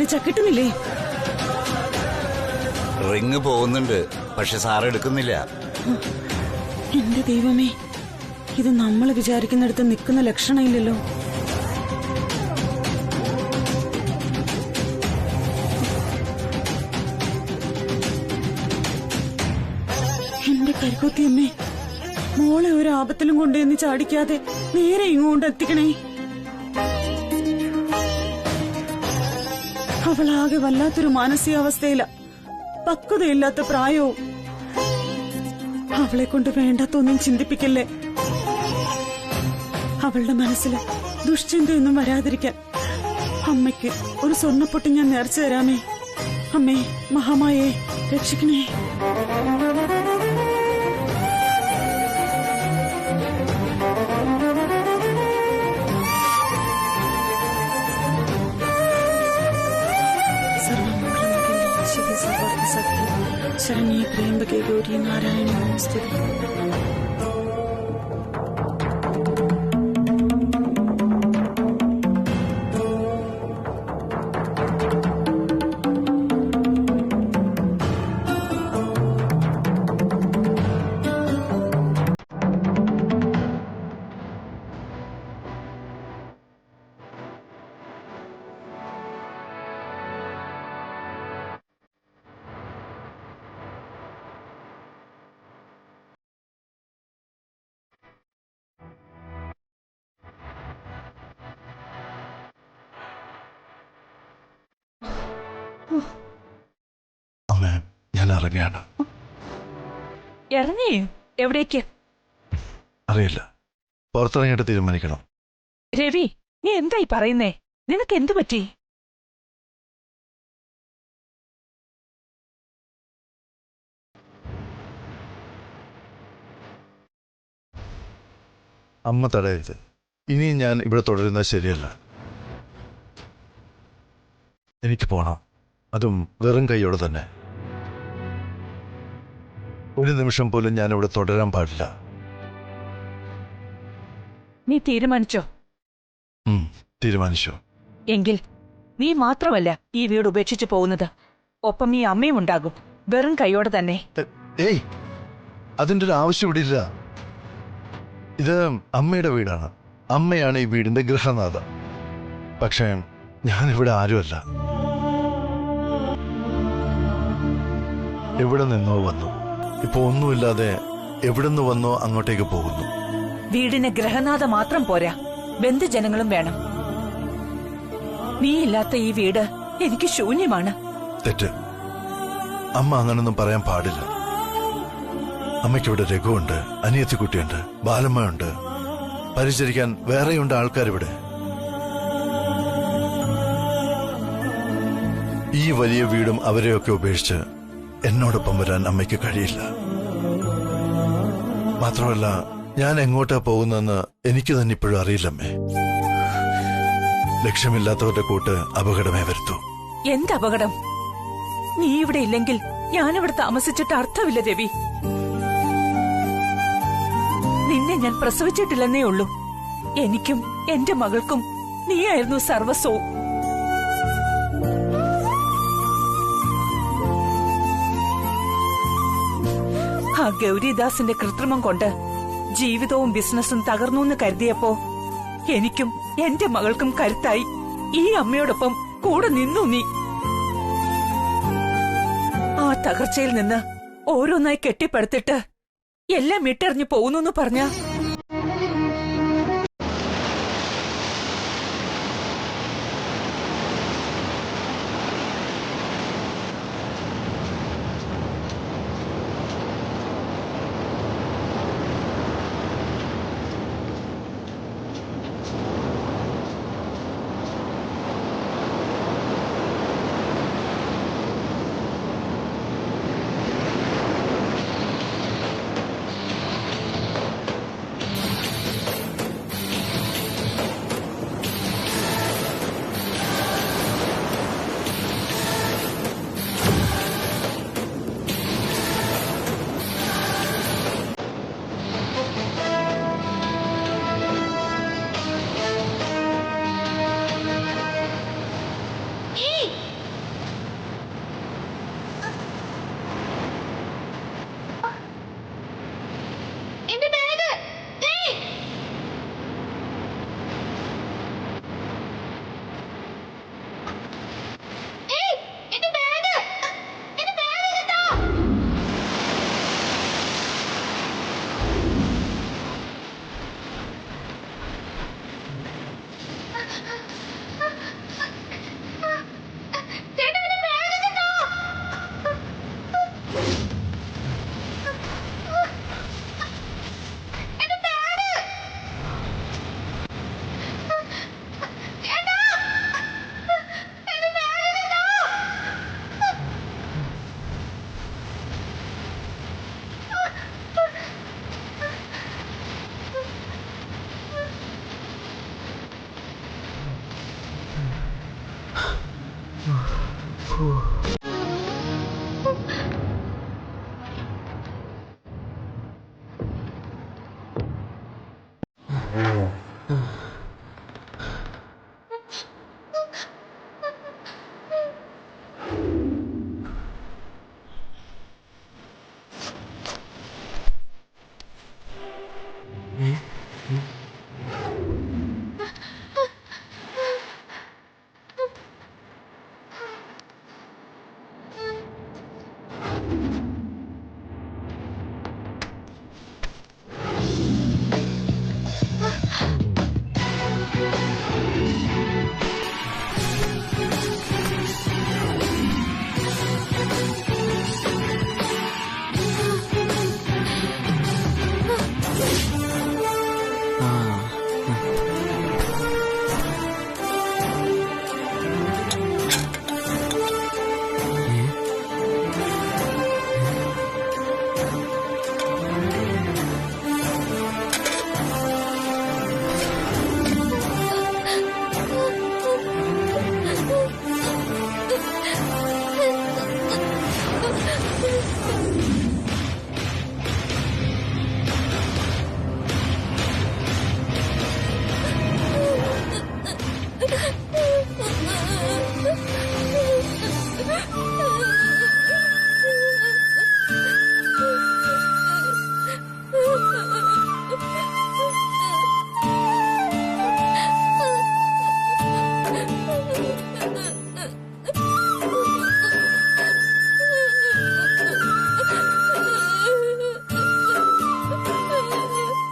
വിളിച്ചാ കിട്ടുന്നില്ലേ? റിങ് പോകുന്നുണ്ട്, പക്ഷെ സാർ എടുക്കുന്നില്ല. എന്റെ ദൈവമേ, ഇത് നമ്മൾ വിചാരിക്കുന്നിടത്ത് നിൽക്കുന്ന ലക്ഷണമില്ലല്ലോ. എന്റെ കരുക്കുത്തിയമ്മേ, മോളെ ഒരു ആപത്തിലും കൊണ്ടുവന്ന് ചാടിക്കാതെ നേരെ ഇങ്ങോട്ട് എത്തിക്കണേ. അവളാകെ വല്ലാത്തൊരു മാനസികാവസ്ഥയില, പക്വതയില്ലാത്ത പ്രായവും. അവളെ കൊണ്ട് വേണ്ടാത്തൊന്നും ചിന്തിപ്പിക്കല്ലേ. അവളുടെ മനസ്സിൽ ദുഷ്ചിന്തയൊന്നും വരാതിരിക്കാൻ അമ്മയ്ക്ക് ഒരു സ്വർണ്ണപ്പൊട്ടി ഞാൻ നേർച്ചു തരാമേ. അമ്മേ മഹാമായേ, രക്ഷിക്കണേ. ശരണ്യേ ത്രയംബകേ ഗൗരി നാരായണ നമസ്തുതേ. അമ്മേ, ഞാൻ ഇറങ്ങിയാണ്. ഇറങ്ങി? എവിടേക്ക്? അറിയില്ല, പുറത്തിറങ്ങിയിട്ട് തീരുമാനിക്കണം. രവി, നീ എന്തായി പറയുന്നേ? നിനക്ക് എന്തു പറ്റി? അമ്മ തടയരുത്. ഇനിയും ഞാൻ ഇവിടെ തുടരുന്നത് ശരിയല്ല. എനിക്ക് പോണം, അതും വെറും കൈയോടെ തന്നെ. ഒരു നിമിഷം പോലും ഞാൻ ഇവിടെ തുടരാൻ പാടില്ല. നീ തീരുമാനിച്ചോ? തീരുമാനിച്ചു. എങ്കിൽ നീ മാത്രമല്ല ഈ വീട് ഉപേക്ഷിച്ചു പോകുന്നത്, ഒപ്പം ഈ അമ്മയും ഉണ്ടാകും, വെറും കൈയോടെ തന്നെ. ഏയ്, അതിൻ്റെ ഒരു ആവശ്യം ഇവിടെ ഇല്ല. ഇത് അമ്മയുടെ വീടാണ്. അമ്മയാണ് ഈ വീടിന്റെ ഗൃഹനാഥ. പക്ഷേ ഞാനിവിടെ ആരുമല്ല. എവിടെ നിന്നോ വന്നു, ഇപ്പൊ ഒന്നുമില്ലാതെ എവിടെ നിന്ന് വന്നോ അങ്ങോട്ടേക്ക് പോകുന്നു. വീടിന് ഗൃഹനാഥ മാത്രം പോരാ, ബന്ധുജനങ്ങളും വേണം. നീ ഇല്ലാത്ത ഈ വീട് എനിക്ക് ശൂന്യമാണ്. തെറ്റ്. അമ്മ അങ്ങനൊന്നും പറയാൻ പാടില്ല. അമ്മയ്ക്കിവിടെ രഘുവുണ്ട്, അനിയത്തിക്കുട്ടിയുണ്ട്, ബാലമ്മയുണ്ട്, പരിചരിക്കാൻ വേറെയുണ്ട് ആൾക്കാരിവിടെ. ഈ വലിയ വീടും അവരെയൊക്കെ ഉപേക്ഷിച്ച് എന്നോടൊപ്പം വരാൻ അമ്മയ്ക്ക് കഴിയില്ല. മാത്രമല്ല, ഞാൻ എങ്ങോട്ടാ പോകുന്നതെന്ന് എനിക്ക് തന്നെ ഇപ്പോഴും അറിയില്ലമ്മേ. ലക്ഷ്യമില്ലാത്തവരുടെ കൂട്ട് അപകടമേ വരുത്തൂ. എന്തപകടം? നീ ഇവിടെ ഇല്ലെങ്കിൽ ഞാനിവിടെ താമസിച്ചിട്ട് അർത്ഥമില്ല രവി. നിന്നെ ഞാൻ പ്രസവിച്ചിട്ടില്ലെന്നേ ഉള്ളൂ. എനിക്കും എന്റെ മകൾക്കും നീയായിരുന്നു സർവസ്വവും. ആ ഗൗരിദാസിന്റെ കൃത്രിമം കൊണ്ട് ജീവിതവും ബിസിനസ്സും തകർന്നു എന്ന് കരുതിയപ്പോ എനിക്കും എന്റെ മകൾക്കും കരുത്തായി ഈ അമ്മയോടൊപ്പം കൂടെ നിന്നു നീ. ആ തകർച്ചയിൽ നിന്ന് ഓരോന്നായി കെട്ടിപ്പടുത്തിട്ട് എല്ലാം വിട്ടെറിഞ്ഞു പോകുന്നു പറഞ്ഞ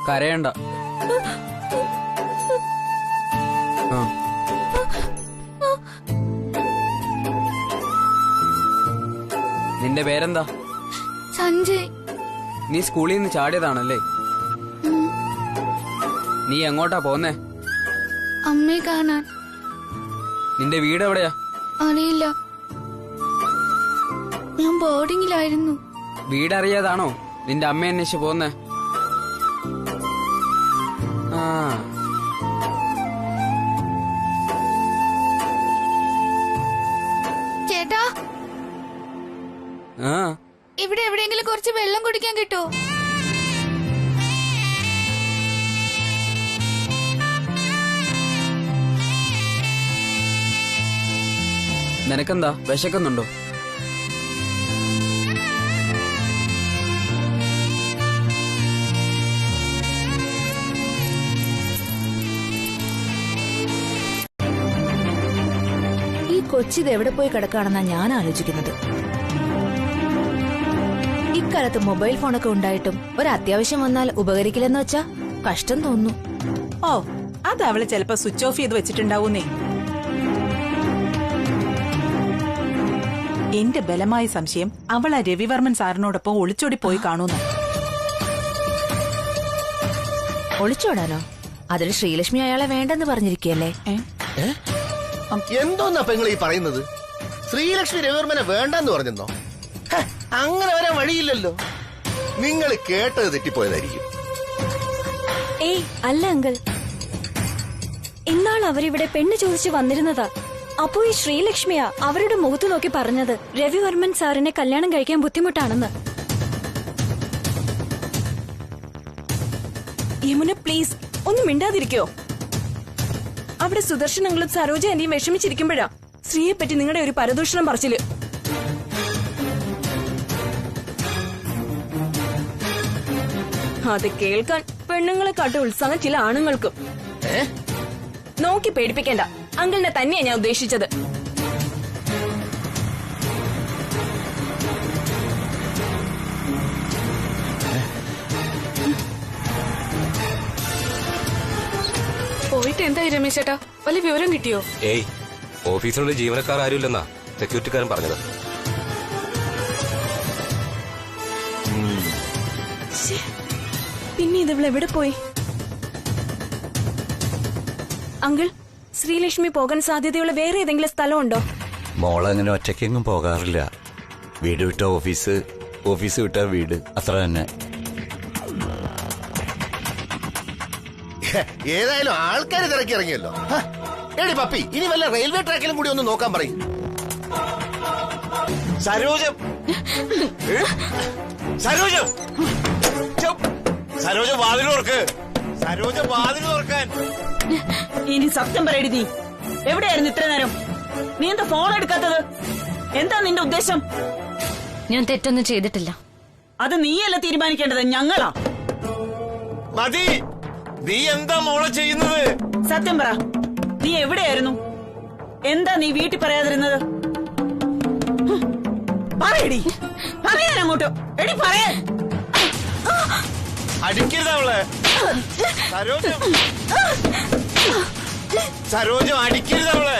കരയണ്ട. ആ. നിന്റെ പേരെന്താ? സഞ്ജയ്. നീ സ്കൂളിൽ നിന്ന് ചാടിയതാണല്ലേ? നീ എങ്ങോട്ടാ പോന്നേ? അമ്മയെ കാണാൻ. നിന്റെ വീട് എവിടെയാ? അറിയില്ല, ഞാൻ ബോർഡിങ്ങിലായിരുന്നു. വീടറിയാതാണോ നിന്റെ അമ്മ അന്വേഷിച്ച് പോന്നേ? ആ. ചേട്ടാ, ആ. ഇവിടെ എവിടെയെങ്കിലും കുറച്ച് വെള്ളം കുടിക്കാൻ കിട്ടുമോ? നിനക്കെന്താ വിശക്കുന്നുണ്ടോ? ഈ കൊച്ചിത് എവിടെ പോയി കിടക്കുകയാണെന്നാ ഞാൻ ആലോചിക്കുന്നത്. ഇക്കാലത്ത് മൊബൈൽ ഫോണൊക്കെ ഉണ്ടായിട്ടും ഒരു അത്യാവശ്യം വന്നാൽ ഉപകരിക്കില്ലെന്ന് വെച്ചാ കഷ്ടം തോന്നുന്നു. ഓ, അത് അവള് ചിലപ്പോ സ്വിച്ച് ഓഫ് ചെയ്ത് വെച്ചിട്ടുണ്ടാവൂന്നേ. എന്റെ ബലമായ സംശയം അവൾ ആ രവിവർമ്മൻ സാറിനോടൊപ്പം ഒളിച്ചോടി പോയി കാണൂന്ന്. ഒളിച്ചോടാനോ? അതിൽ ശ്രീലക്ഷ്മി അയാളെ വേണ്ടെന്ന് പറഞ്ഞിരിക്കുകയല്ലേ? എന്തോന്നാ പെങ്ങൾ ഈ പറയുന്നത്? ശ്രീലക്ഷ്മി രവിവർമ്മനെ വേണ്ടെന്ന് പറഞ്ഞെന്നോ? അങ്ങനെ വരാൻ വഴിയില്ലല്ലോ. നിങ്ങൾ കേട്ടത് തെറ്റിപ്പോയതായിരിക്കും. ഏയ് അല്ല അങ്കിൾ, ഇന്നാൾ അവരിവിടെ പെണ്ണ് ചോദിച്ചു വന്നിരുന്നതാ. അപ്പോ ഈ ശ്രീലക്ഷ്മിയാ അവരുടെ മുഖത്ത് നോക്കി പറഞ്ഞത് രവിവർമ്മൻ സാറിനെ കല്യാണം കഴിക്കാൻ ബുദ്ധിമുട്ടാണെന്ന്. യമുന പ്ലീസ് ഒന്ന് മിണ്ടാതിരിക്കോ? അവിടെ സുദർശനങ്ങളും സരോജ എന്റെയും വിഷമിച്ചിരിക്കുമ്പോഴാ സ്ത്രീയെ പറ്റി നിങ്ങളുടെ ഒരു പരദൂഷണം പറച്ചില്. അത് കേൾക്കാൻ പെണ്ണുങ്ങളെ കാട്ടി ഉത്സാഹം ചില ആണുങ്ങൾക്കും. നോക്കി പേടിപ്പിക്കേണ്ട, അങ്കിളിനെ തന്നെയാ ഞാൻ ഉദ്ദേശിച്ചത്. പോയിട്ട് എന്തായി രമേശ് ചേട്ടാ? വല്ല വിവരം കിട്ടിയോ? ഏയ്, ഓഫീസിലുള്ള ജീവനക്കാർ ആരുമില്ലെന്നാ സെക്യൂരിറ്റിക്കാരൻ പറഞ്ഞത്. പിന്നെ ഇതിവൾ എവിടെ പോയി? അങ്കിൾ, ശ്രീലക്ഷ്മി പോകാൻ സാധ്യതയുള്ള വേറെ ഏതെങ്കിലും സ്ഥലമുണ്ടോ? മോളങ്ങനെ ഒറ്റയ്ക്കെങ്ങും പോകാറില്ല. വീട് വിട്ട ഓഫീസ്, ഓഫീസ് വിട്ട വീട്, അത്ര തന്നെ. ഏതായാലും ആൾക്കാരെ തിരക്കി ഇറങ്ങിയല്ലോ. എടി പപ്പി, ഇനി വല്ല റെയിൽവേ ട്രാക്കിലും കൂടി ഒന്ന് നോക്കാൻ പറയും. സരോജം, സരോജം, സരോജം വാതിലോർക്ക്, സരോജം വാതിലോർക്കാൻ. ഇനി സത്യം പറയടി, നീ എവിടെയായിരുന്നു ഇത്ര നേരം? നീ എന്താ ഫോൺ എടുക്കാത്തത്? എന്താ നിന്റെ ഉദ്ദേശം? ഞാൻ തെറ്റൊന്നും ചെയ്തിട്ടില്ല. അത് നീയല്ല തീരുമാനിക്കേണ്ടത്, ഞങ്ങളാ. മതി, നീ എന്താ മോളെ ചെയ്യുന്നത്? സത്യം പറ, നീ എവിടെയായിരുന്നു? എന്താ നീ വീട്ടിൽ പറയാതിരുന്നത്? പറയടി, പറയാൻ അങ്ങോട്ട്. എടി പറയേ. അടിക്കരുത് അവളെ. സരോജം, സരോജം അടിക്കരുത് അവളെ.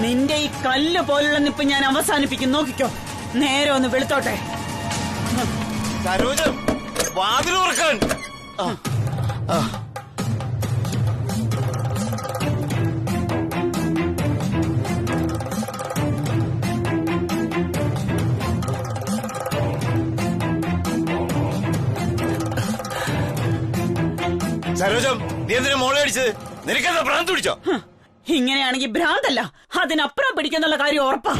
നിന്റെ ഈ കല്ല് പോലുള്ള നിപ്പ് ഞാൻ അവസാനിപ്പിക്കും, നോക്കിക്കോ. നേരെ ഒന്ന് വെളുത്തോട്ടെ. സരോജം വാതിലോർക്കാൻ. സരോജം, നീ എന്തിനാ മോളെ അടിച്ചത്? നിനക്കെന്താ ഭ്രാന്ത് പിടിച്ചോ? ഇങ്ങനെയാണെങ്കിൽ ഭ്രാന്തല്ല, അതിനപ്പുറം പിടിക്കുന്നുള്ള കാര്യം ഉറപ്പാ.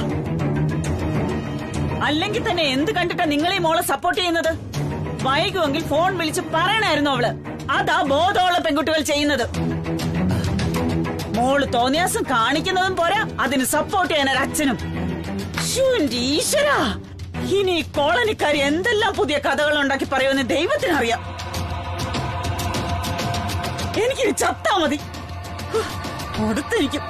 അല്ലെങ്കിൽ തന്നെ എന്ത് കണ്ടിട്ടാ നിങ്ങൾ ഈ മോളെ സപ്പോർട്ട് ചെയ്യുന്നത്? വൈകുമെങ്കിൽ ഫോൺ വിളിച്ച് പറയണായിരുന്നു അവള്. അതാ ബോധമുള്ള പെൺകുട്ടികൾ ചെയ്യുന്നത്. മോള് തോന്നിയാസം കാണിക്കുന്നതും പോരാ, അതിന് സപ്പോർട്ട് ചെയ്യാൻ ഒരു അച്ഛനും. ഈശ്വരാ, ഇനി കോളനിക്കാരി എന്തെല്ലാം പുതിയ കഥകൾ ഉണ്ടാക്കി പറയുമെന്ന് ദൈവത്തിനറിയാം. എനിക്കിനി ചത്താ മതി. കൊടുത്തിരിക്കും.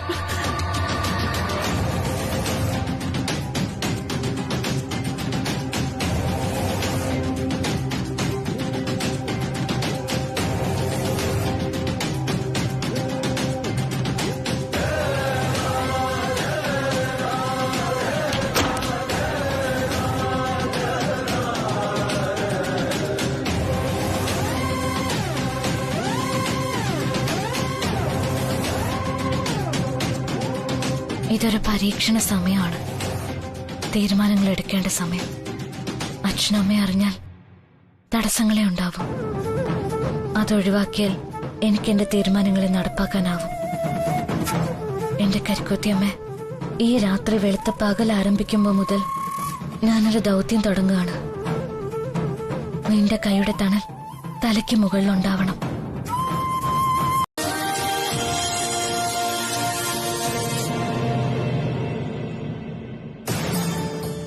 ഇതൊരു പരീക്ഷണ സമയമാണ്. തീരുമാനങ്ങൾ എടുക്കേണ്ട സമയം. അച്ഛനമ്മയെ അറിഞ്ഞാൽ തടസ്സങ്ങളെ ഉണ്ടാവും. അതൊഴിവാക്കിയാൽ എനിക്ക് എന്റെ തീരുമാനങ്ങളെ നടപ്പാക്കാനാവും. എന്റെ കരിക്കുത്തിയമ്മ, ഈ രാത്രി വെളുത്ത പകൽ ആരംഭിക്കുമ്പോൾ മുതൽ ഞാനൊരു ദൗത്യം തുടങ്ങുകയാണ്. നിന്റെ കൈയുടെ തണൽ തലയ്ക്ക് മുകളിലുണ്ടാവണം.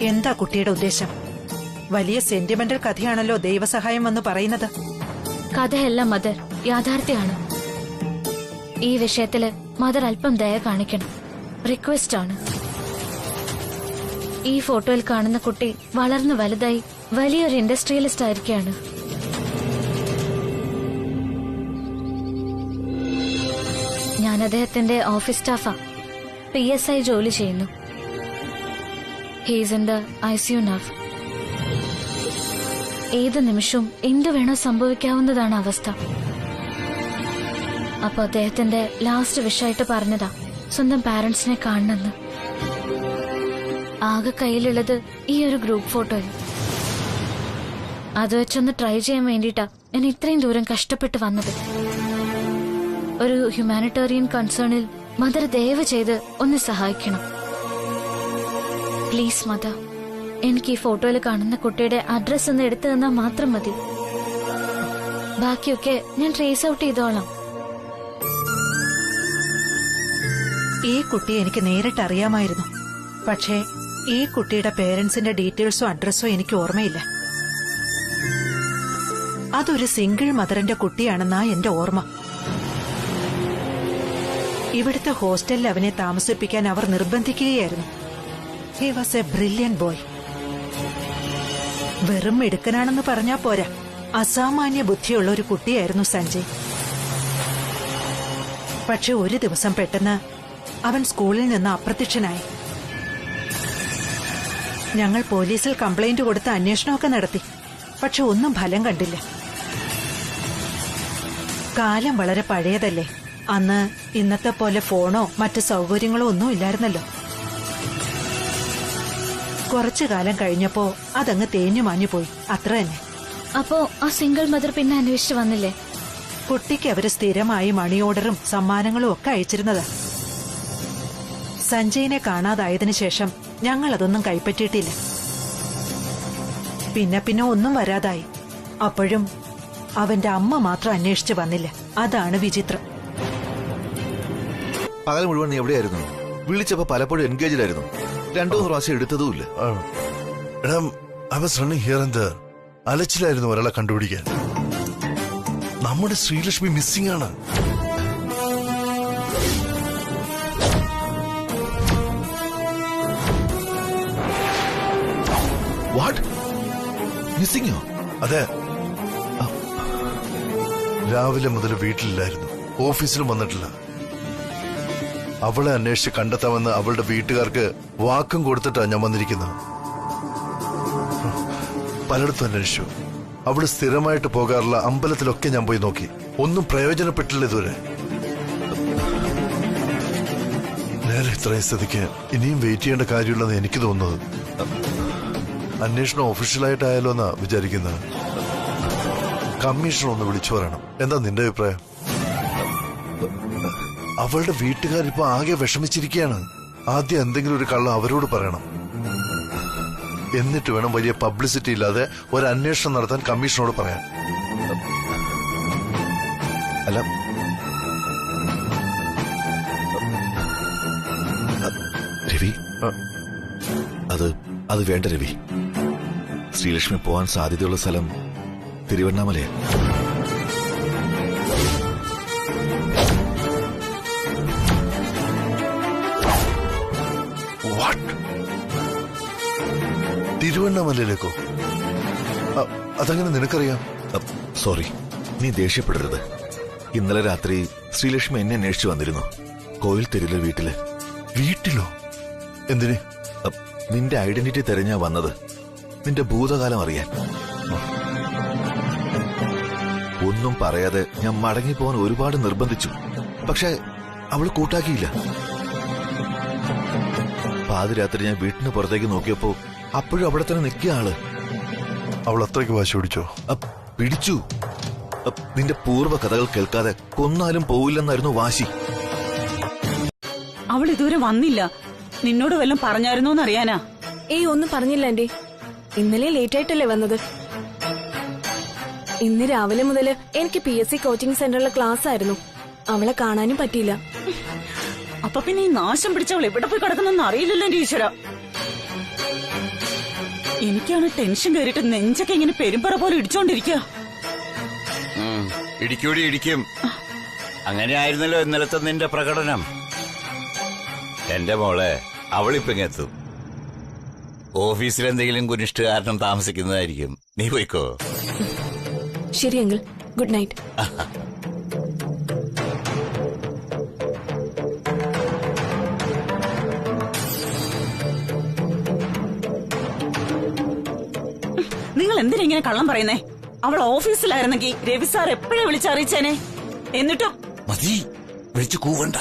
എന്താ കുട്ടിയുടെ ഉദ്ദേശം? വലിയ സെന്റിമെന്റൽ കഥയാണല്ലോ ദൈവസഹായം എന്ന് പറയുന്നത്. കഥയല്ല മദർ, യാഥാർത്ഥ്യമാണ്. ഈ വിഷയത്തില് മദർ അല്പം ദയ കാണിക്കണം. റിക്വസ്റ്റ് ആണ്. ഈ ഫോട്ടോയിൽ കാണുന്ന കുട്ടി വളർന്നു വലുതായി വലിയൊരു ഇൻഡസ്ട്രിയലിസ്റ്റ് ആയിരിക്കുകയാണ്. ഞാൻ അദ്ദേഹത്തിന്റെ ഓഫീസ് സ്റ്റാഫാ. PSI ജോലി ചെയ്യുന്നു. He's in the ICU now. ഏത് നിമിഷവും എന്തു വേണോ സംഭവിക്കാവുന്നതാണ് അവസ്ഥ. അപ്പൊ അദ്ദേഹത്തിന്റെ ലാസ്റ്റ് വിഷായിട്ട് പറഞ്ഞതാ സ്വന്തം പാരന്റ്സിനെ കാണണമെന്ന്. ആകെ കയ്യിലുള്ളത് ഈ ഒരു ഗ്രൂപ്പ് ഫോട്ടോയിൽ. അത് വെച്ചൊന്ന് ട്രൈ ചെയ്യാൻ വേണ്ടിയിട്ടാ ഞാൻ ഇത്രയും ദൂരം കഷ്ടപ്പെട്ട് വന്നത്. ഒരു ഹ്യൂമാനിറ്റേറിയൻ കൺസേണിൽ മദർ ദയവ് ചെയ്ത് ഒന്ന് സഹായിക്കണം. പ്ലീസ് മദർ, എനിക്ക് ഈ ഫോട്ടോയിൽ കാണുന്ന കുട്ടിയുടെ അഡ്രസ് ഒന്ന് എടുത്തു തന്നാൽ മാത്രം മതി. ബാക്കിയൊക്കെ ഞാൻ ട്രേസ് ഔട്ട് ചെയ്തോളാം. ഈ കുട്ടിയെ എനിക്ക് നേരിട്ട് അറിയാമായിരുന്നു. പക്ഷേ ഈ കുട്ടിയുടെ പേരൻസിന്റെ ഡീറ്റെയിൽസോ അഡ്രസ്സോ എനിക്ക് ഓർമ്മയില്ല. അതൊരു സിംഗിൾ മദറിന്റെ കുട്ടിയാണെന്നാ എന്റെ ഓർമ്മ. ഇവിടുത്തെ ഹോസ്റ്റലിൽ അവനെ താമസിപ്പിക്കാൻ അവർ നിർബന്ധിക്കുകയായിരുന്നു. He was a brilliant boy. വെറും മിടുക്കനാണെന്ന് പറഞ്ഞാ പോരാ, അസാമാന്യ ബുദ്ധിയുള്ള ഒരു കുട്ടിയായിരുന്നു സഞ്ജയ്. പക്ഷെ ഒരു ദിവസം പെട്ടെന്ന് അവൻ സ്കൂളിൽ നിന്ന് അപ്രത്യക്ഷനായി. ഞങ്ങൾ പോലീസിൽ കംപ്ലൈന്റ് കൊടുത്ത് അന്വേഷണമൊക്കെ നടത്തി. പക്ഷെ ഒന്നും ഫലം കണ്ടില്ല. കാലം വളരെ പഴയതല്ലേ. അന്ന് ഇന്നത്തെ പോലെ ഫോണോ മറ്റു സൗകര്യങ്ങളോ ഒന്നും ഇല്ലായിരുന്നല്ലോ. കുറച്ചു കാലം കഴിഞ്ഞപ്പോ അതങ്ങ് തേഞ്ഞു മാഞ്ഞു പോയി, അത്ര തന്നെ. അപ്പോ ആ സിംഗിൾ മദർ പിന്നെ അന്വേഷിച്ചു വന്നില്ലേ? കുട്ടിക്ക് അവര് സ്ഥിരമായി മണി ഓർഡറും സമ്മാനങ്ങളും ഒക്കെ അയച്ചിരുന്നതാ. സഞ്ജയിനെ കാണാതായതിനു ശേഷം ഞങ്ങൾ അതൊന്നും കൈപ്പറ്റിയിട്ടില്ല. പിന്നെ ഒന്നും വരാതായി. അപ്പോഴും അവന്റെ അമ്മ മാത്രം അന്വേഷിച്ചു വന്നില്ല. അതാണ് വിചിത്രം. പകൽ മുഴുവൻ നീ എവിടെയായിരുന്നു? വിളിച്ചപ്പോ പലപ്പോഴും എൻഗേജ്ഡ് ആയിരുന്നു. 2 പ്രാവശ്യം എടുത്തതുമില്ല. അലച്ചിലായിരുന്നു ഒരാളെ കണ്ടുപിടിക്കാൻ. നമ്മുടെ ശ്രീലക്ഷ്മി മിസ്സിംഗ് ആണ്. വാട്ട്? മിസ്സിംഗോ? അതെ. രാവിലെ മുതൽ വീട്ടിലില്ലായിരുന്നു, ഓഫീസിലും വന്നിട്ടില്ല. അവളെ അന്വേഷിച്ച് കണ്ടെത്താമെന്ന് അവളുടെ വീട്ടുകാർക്ക് വാക്കും കൊടുത്തിട്ടാ ഞാൻ വന്നിരിക്കുന്നത്. പലയിടത്തും അന്വേഷിച്ചു. അവള് സ്ഥിരമായിട്ട് പോകാറുള്ള അമ്പലത്തിലൊക്കെ ഞാൻ പോയി നോക്കി. ഒന്നും പ്രയോജനപ്പെട്ടില്ല ഇതുവരെ. നേരെ ഇത്രയും സ്ഥിതിക്ക് ഇനിയും വെയിറ്റ് ചെയ്യേണ്ട കാര്യമുള്ളതെന്ന് എനിക്ക് തോന്നുന്നത്. അന്വേഷണം ഒഫീഷ്യലായിട്ടായാലോ എന്നാ വിചാരിക്കുന്നത്. കമ്മീഷണർ ഒന്ന് വിളിച്ചു പറയണം. എന്താ നിന്റെ അഭിപ്രായം? അവളുടെ വീട്ടുകാരിപ്പോ ആകെ വിഷമിച്ചിരിക്കുകയാണ്. ആദ്യം എന്തെങ്കിലും ഒരു കള്ളം അവരോട് പറയണം. എന്നിട്ട് വേണം വലിയ പബ്ലിസിറ്റി ഇല്ലാതെ ഒരു അന്വേഷണം നടത്താൻ കമ്മീഷനോട് പറയാൻ. അല്ല, രവി, അത് വേണ്ട രവി. ശ്രീലക്ഷ്മി പോവാൻ സാധ്യതയുള്ള സ്ഥലം തിരുവണ്ണാമലയാണ്. തിരുവണ്ണാമലയിലേക്കോ? അതങ്ങനെ നിനക്കറിയാം? സോറി, നീ ദേഷ്യപ്പെടരുത്. ഇന്നലെ രാത്രി ശ്രീലക്ഷ്മി എന്നെ അന്വേഷിച്ചു വന്നിരുന്നു. കോയിൽ തെരുവിലെ വീട്ടില്. വീട്ടിലോ? എന്തിന്? നിന്റെ ഐഡന്റിറ്റി തെരഞ്ഞാ വന്നത്. നിന്റെ ഭൂതകാലം അറിയാൻ. ഒന്നും പറയാതെ ഞാൻ മടങ്ങിപ്പോവാൻ ഒരുപാട് നിർബന്ധിച്ചു. പക്ഷെ അവള് കൂട്ടാക്കിയില്ല. പാതിരാത്രി ഞാൻ വീട്ടിന് പുറത്തേക്ക് നോക്കിയപ്പോ അപ്പോഴും അവിടെ തന്നെ നിൽക്കുക ആള്. അവൾ അത്രയ്ക്ക് വാശി പിടിച്ചോ? പിടിച്ചു. നിന്റെ പൂർവ്വ കഥകൾ കേൾക്കാതെ കൊന്നാലും പോവില്ലെന്നായിരുന്നു വാശി. അവൾ ഇതുവരെ വന്നില്ല. നിന്നോട് വല്ലതും പറഞ്ഞായിരുന്നോന്ന് അറിയാനാ. ഏയ് ഒന്നും പറഞ്ഞില്ല ആന്റി. ഇന്നലെ ലേറ്റ് ആയിട്ടല്ലേ വന്നത്. ഇന്ന് രാവിലെ മുതല് എനിക്ക് PSC കോച്ചിങ് സെന്ററിലെ ക്ലാസ് ആയിരുന്നു. അവളെ കാണാനും പറ്റിയില്ല. അപ്പൊ പിന്നെ ഈ നാശം പിടിച്ചവൾ എവിടെ പോയി കിടക്കുന്നെന്ന് അറിയില്ലല്ലോ എന്റെ ഈശ്വര. എനിക്കാണ് ടെൻഷൻ കയറിയിട്ട് നെഞ്ചൊക്കെ ഇങ്ങനെ പെരുമ്പറ പോലെ ഇടിച്ചോണ്ടിരിക്കുക. ഇടിക്കൂടി ഇടിക്കും. അങ്ങനെ ആയിരുന്നല്ലോ ഇന്നലത്തെ നിന്റെ പ്രകടനം. എന്റെ മോളെ, അവളിപ്പിങ്ങെത്തും. ഓഫീസിൽ എന്തെങ്കിലും കുനിഷ്ഠ കാരണം താമസിക്കുന്നതായിരിക്കും. നീ പോയിക്കോ. ശരി അങ്കിൾ, ഗുഡ് നൈറ്റ്. നിങ്ങൾ എന്തിനാ ഇങ്ങനെ കള്ളം പറയുന്നേ? അവൾ ഓഫീസിലായിരുന്നെങ്കിൽ രവി സാർ എപ്പോഴേ വിളിച്ചറിയിച്ചേനെ. എന്നിട്ടും മതി, വിളിച്ചു കൂവണ്ട.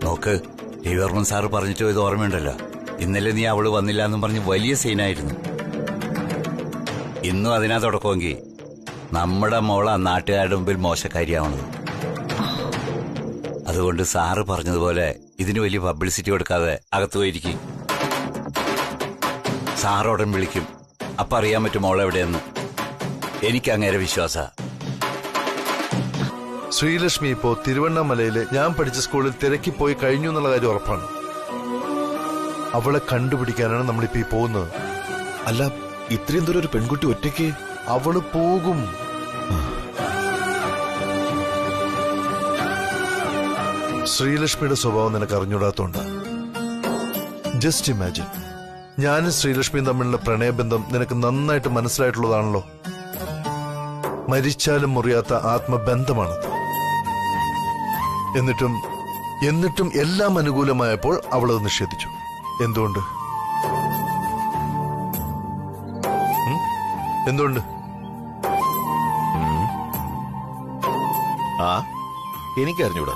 നോക്ക്, രവിവർമ്മൻ സാറ് പറഞ്ഞിട്ട് ഇത് ഓർമ്മയുണ്ടല്ലോ. ഇന്നലെ നീ അവള് വന്നില്ല എന്നും പറഞ്ഞ് വലിയ സീനായിരുന്നു. ഇന്നും അതിനാ തുടക്കമെങ്കിൽ നമ്മുടെ മോളെ നാട്ടുകാരുടെ മുമ്പിൽ മോശക്കാരിയാവണത്. അതുകൊണ്ട് സാറ് പറഞ്ഞതുപോലെ ഇതിന് വലിയ പബ്ലിസിറ്റി കൊടുക്കാതെ അകത്തു പോയിരിക്കും. സാറോടൻ വിളിക്കും. അപ്പൊ അറിയാൻ പറ്റും മോളെവിടെയെന്ന്. എനിക്ക് അങ്ങേരെ വിശ്വാസ. ശ്രീലക്ഷ്മി ഇപ്പോ തിരുവണ്ണാമലയില് ഞാൻ പഠിച്ച സ്കൂളിൽ തിരക്കിപ്പോയി കഴിഞ്ഞു എന്നുള്ള കാര്യം ഉറപ്പാണ്. അവളെ കണ്ടുപിടിക്കാനാണ് നമ്മളിപ്പോ ഈ പോകുന്നത്. അല്ല, ഇത്രയും ദൂരം ഒരു പെൺകുട്ടി ഒറ്റയ്ക്ക്? അവള് പോകും. ശ്രീലക്ഷ്മിയുടെ സ്വഭാവം നിനക്ക് അറിഞ്ഞൂടാത്തോണ്ട. ജസ്റ്റ് ഇമാജിൻ, ഞാനും ശ്രീലക്ഷ്മിയും തമ്മിലുള്ള പ്രണയബന്ധം നിനക്ക് നന്നായിട്ട് മനസ്സിലായിട്ടുള്ളതാണല്ലോ. മരിച്ചാലും മുറിയാത്ത ആത്മബന്ധമാണത്. എന്നിട്ടും എല്ലാം അനുകൂലമായപ്പോൾ അവളത് നിഷേധിച്ചു. എന്തുകൊണ്ട്? എന്തുകൊണ്ട്? എനിക്കറിഞ്ഞൂടാ.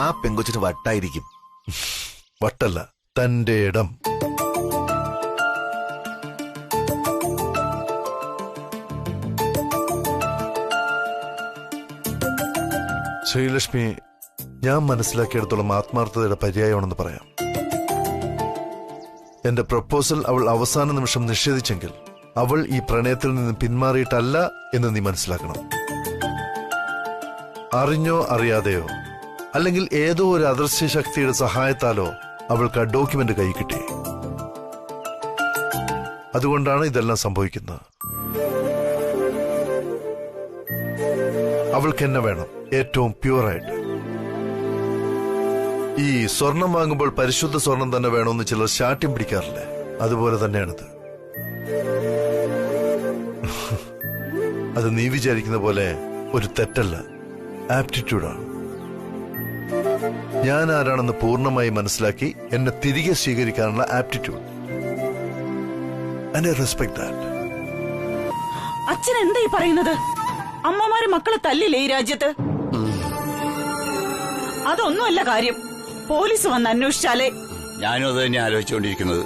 ആ പെങ്കൊച്ചിന് വട്ടായിരിക്കും. വട്ടല്ല, തന്റെ ഇടം. ശ്രീലക്ഷ്മി ഞാൻ മനസ്സിലാക്കിയെടുത്തോളം ആത്മാർത്ഥതയുടെ പര്യായമാണെന്ന് പറയാം. എന്റെ പ്രപ്പോസൽ അവൾ അവസാന നിമിഷം നിഷേധിച്ചെങ്കിൽ അവൾ ഈ പ്രണയത്തിൽ നിന്ന് പിന്മാറിയിട്ടല്ല എന്ന് നീ മനസ്സിലാക്കണം. അറിഞ്ഞോ അറിയാതെയോ അല്ലെങ്കിൽ ഏതോ ഒരു അദൃശ്യ ശക്തിയുടെ സഹായത്താലോ അവൾക്ക് ആ ഡോക്യുമെന്റ് കൈ കിട്ടി. അതുകൊണ്ടാണ് ഇതെല്ലാം സംഭവിക്കുന്നത്. അവൾക്ക് എന്നെ വേണം, ഏറ്റവും പ്യുവറായിട്ട്. ഈ സ്വർണം വാങ്ങുമ്പോൾ പരിശുദ്ധ സ്വർണം തന്നെ വേണമെന്ന് ചിലർ ശാഠ്യം പിടിക്കാറില്ലേ? അതുപോലെ തന്നെയാണിത്. അത് നീ വിചാരിക്കുന്ന പോലെ ഒരു തെറ്റല്ല, ആപ്റ്റിറ്റ്യൂഡാണ്. ഞാൻ ആരാണെന്ന് പൂർണ്ണമായി മനസ്സിലാക്കി എന്നെ തിരികെ സ്വീകരിക്കാനുള്ള aptitude. And I respect that. അച്ഛൻ എന്തായി പറയുന്നത്? അമ്മമാര് മക്കളെ തല്ലില്ലേ ഈ രാജ്യത്ത്? അതൊന്നുമല്ല കാര്യം. പോലീസ് വന്ന് അന്വേഷിച്ചാലേ. ഞാനും അത് തന്നെ ആലോചിച്ചുകൊണ്ടിരിക്കുന്നത്.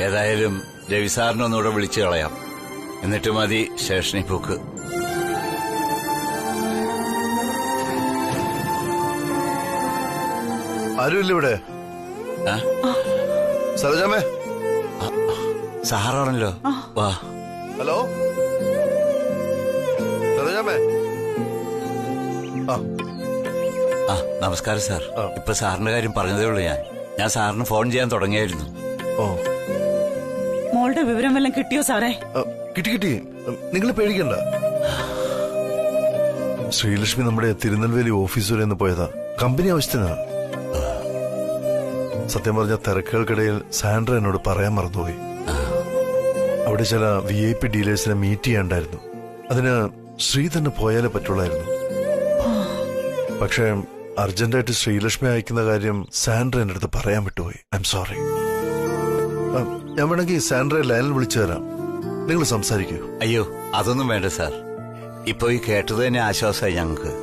ഏതായാലും രവി സാറിനെ ഒന്നുകൂടെ വിളിച്ചു കളയാം. എന്നിട്ട് മതി സ്റ്റേഷനിൽ പോക്ക്. ആരുമില്ല ഇവിടെ? സരോജാമേ, സാറാണല്ലോ. വാ. ഹലോ സരോജാമേ. നമസ്കാരം സാർ. ഇപ്പൊ സാറിന്റെ കാര്യം പറഞ്ഞതേ ഉള്ളൂ. ഞാൻ സാറിന് ഫോൺ ചെയ്യാൻ തുടങ്ങിയായിരുന്നു. മോളുടെ വിവരം വല്ലതും കിട്ടിയോ സാറേ? കിട്ടി. നിങ്ങൾ പേടിക്കണ്ട. ശ്രീലക്ഷ്മി നമ്മുടെ തിരുനെൽവേലി ഓഫീസ് വരെ ഒന്ന് പോയതാ, കമ്പനി ആവശ്യത്തിനാ. സത്യം പറഞ്ഞ തിരക്കുകൾക്കിടയിൽ സാൻഡ്ര എന്നോട് പറയാൻ മറന്നുപോയി. അവിടെ ചില VIP ഡീലേഴ്സിനെ മീറ്റ് ചെയ്യാണ്ടായിരുന്നു. അതിന് ശ്രീ തന്നെ പോയാലേ പറ്റുള്ളായിരുന്നു. പക്ഷേ അർജന്റായിട്ട് ശ്രീലക്ഷ്മി അയക്കുന്ന കാര്യം സാൻഡ്ര എന്റെ അടുത്ത് പറയാൻ വിട്ടുപോയി. I am sorry. ഞാൻ വേണമെങ്കിൽ സാൻഡ്രയെ ലൈനിൽ വിളിച്ചു തരാം, നിങ്ങൾ സംസാരിക്കൂ. അയ്യോ, അതൊന്നും വേണ്ട സാർ. ഇപ്പൊ ഈ കേട്ടത് തന്നെ ആശ്വാസമായി ഞങ്ങൾക്ക്.